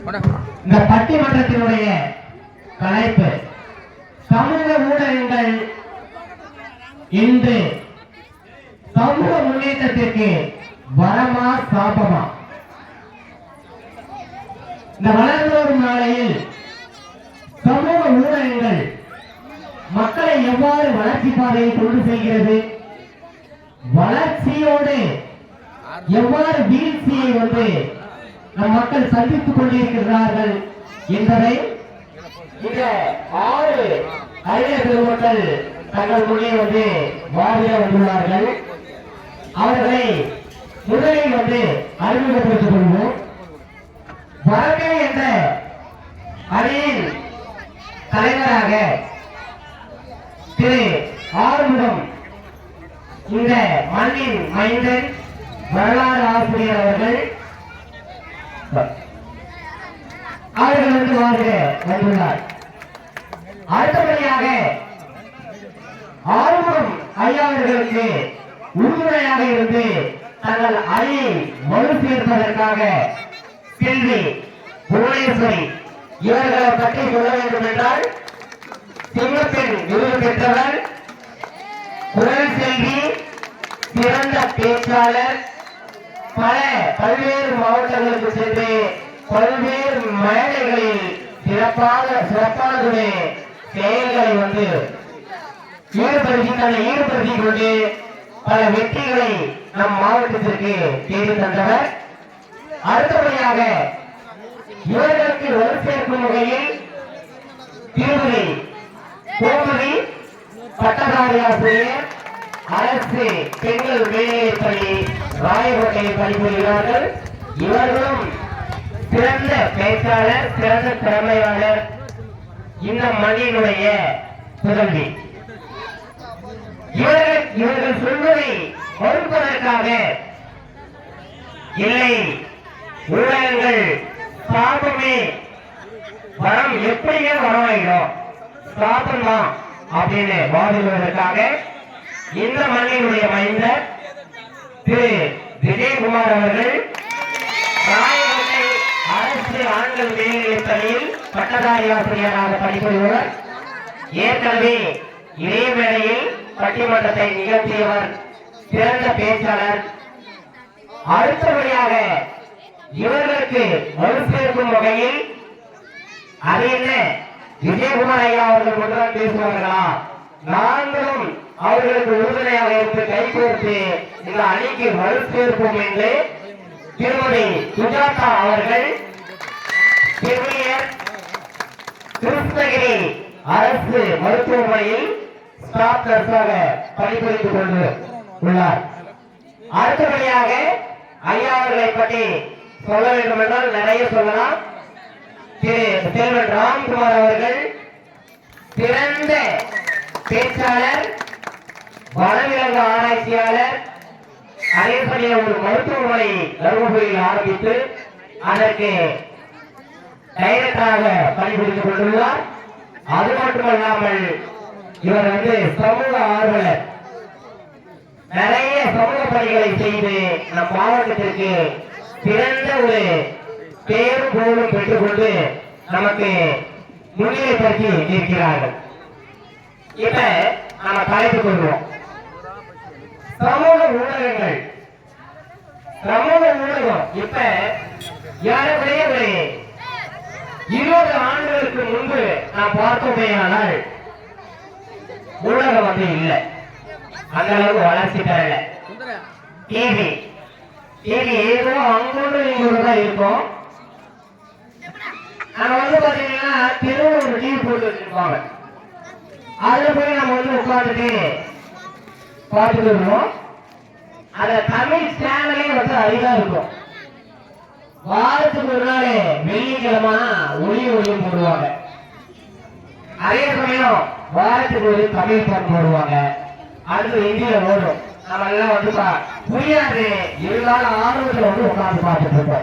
இந்த பட்டிமன்றத்தினுடைய தலைப்பு சமூக ஊடகங்கள் இன்று சமூக முன்னேற்றத்திற்கு வரமா சாபமா? இந்த வளர்ந்து வரும் நாளையில் சமூக ஊடகங்கள் மக்களை எவ்வாறு வளர்ச்சி பாதையை கொண்டு செல்கிறது, வளர்ச்சியோடு எவ்வாறு வீழ்ச்சியை நம் மக்கள் சந்தித்துக் கொண்டிருக்கிறார்கள் என்பதை இந்த 6 அறிஞர் பெருமக்கள் தங்கள் முன்னே வாதிட வந்துள்ளார்கள். அவர்களை முதலில் அறிமுகப்படுத்திக் கொள்வோம். வரவே என்ற அணியின் தலைவராக திரு ஆறுமுகம், இந்த மண்ணின் மைந்தன், வரலாறு ஆசிரியர் அவர்கள் வாதிட வந்துள்ளார். அடுத்தபடியாக ஆறுமுகம் ஐயா அவர்களுக்கு உறுதுணையாக இருந்து தங்கள் அணியை வலு சேர்ப்பதற்காக செல்வி புவனேஸ்வரி இவர்களை பற்றி சொல்ல வேண்டும் என்றால், சிங்கப்பெண் விருது பெற்றவர், குரல் செல்வி, சிறந்த பேச்சாளர், பல்வேறு மாவட்டங்களுக்கு சென்று பல்வேறு மேடைகளில் சிறப்பான செயல்களை ஈடுபடுத்திக் கொண்டு பல வெற்றிகளை நம் மாவட்டத்திற்கு தேடி தந்தவர். அடுத்தபடியாக இவர்களுக்கு வலு சேர்க்கும் வகையில் திருமதி கோமதி பட்டதாரி ஆசிரியர், அரசு பெண்கள் மேல்நிலைப்பள்ளி ராயகோட்டையில் பணிபுரிகிறார்கள். இவர்களும் சிறந்த பேச்சாளர், சிறந்த திறமையாளர், இந்த மண்ணினுடைய புதல்வி. இவர்கள் சொல்வதை மறுப்பதற்காக இல்லை, ஊடகங்கள் சாபமே, வரம் எப்படியே வரவாயிடும், சாபம் தான் அப்படின்னு வாதிடுவதற்காக இந்த மண்ணினுடைய மைந்தர் திரு விஜயகுமார் அவர்கள் ராயகோட்டை அரசு ஆண்கள் மேல்நிலைப் பள்ளியில் பட்டதாரி ஆசிரியராக பணிபுரிபவர். ஏற்கனவே இதே வேளையில் பட்டிமன்றத்தை நிகழ்த்தியவர், சிறந்த பேச்சாளர். அடுத்தபடியாக இவர்களுக்கு வலு சேர்க்கும் வகையில் அது என்ன, விஜயகுமார் ஐயா அவர்கள் மட்டும்தான் பேசுவார்களா? நாங்களும் அவர்களுக்கு உறுதுணையாக இருந்து கைகோர்த்து இந்த அணிக்கு வலு சேர்ப்போம் என்று திருமதி சுஜாதா அவர்கள் கிருஷ்ணகிரி அரசு மருத்துவமனையில் ஸ்டாஃப் நர்ஸாக பணிபுரிந்து கொண்டு உள்ளார். அடுத்தபடியாக ஐயா அவர்களை பற்றி சொல்ல வேண்டும் என்றால் நிறைய சொல்லலாம். திரு செல்வன் ராம்குமார் அவர்கள் சிறந்த பேச்சாளர், வனவிலங்கு ஆராய்ச்சியாளர், அதேபடிய ஒரு மருத்துவமனை தருமபுரியில் ஆரம்பித்து அதற்கு டைரக்டராக பணிபுரிந்து கொண்டுள்ளார். அது மட்டுமல்லாமல் இவர் சமூக ஆர்வலர், நிறைய சமூக பணிகளை செய்து நம் மாவட்டத்திற்கு சிறந்த ஒரு பேரும் புகழும் பெற்றுக்கொண்டு நமக்கு முன்னிலைப்படுத்தி இருக்கிறார்கள். இப்ப நம்ம தலைப்பு கொள்வோம். சமூக ஊடகங்கள். சமூக ஊடகம் இப்ப யாருடைய ஒரு 20 ஆண்டுகளுக்கு முன்பு நாம் பார்த்தோமேயானால் ஊடகம் இல்லை, அந்த அளவுக்கு வளர்ச்சி பெறல. டிவி ஏதோ அங்கொன்று இங்கொன்றுதான் இருக்கும். நம்ம பாத்தீங்கன்னா தெருவில் ஒரு டிவி போட்டு வச்சிருப்பாங்க, அதுல போய் நம்ம உட்காந்துட்டு பார்த்துட்டு இருக்கோம். அந்த தமிழ் சேனலே அதிகமா இருக்கும். வாரத்துக்கு ஒரு நாள் வெள்ளிக்கிழமை ஒளியும் போடுவாங்க. அதே சமயம் வாரத்துக்கு ஒரு தமிழ் பாட்டு போடுவாங்க, அடுத்து இந்தியில ஓடும். நம்ம எல்லாம் புரியாது, இருந்தாலும் ஆர்வத்தில் உட்கார்ந்து பார்த்துட்டு இருக்கோம்.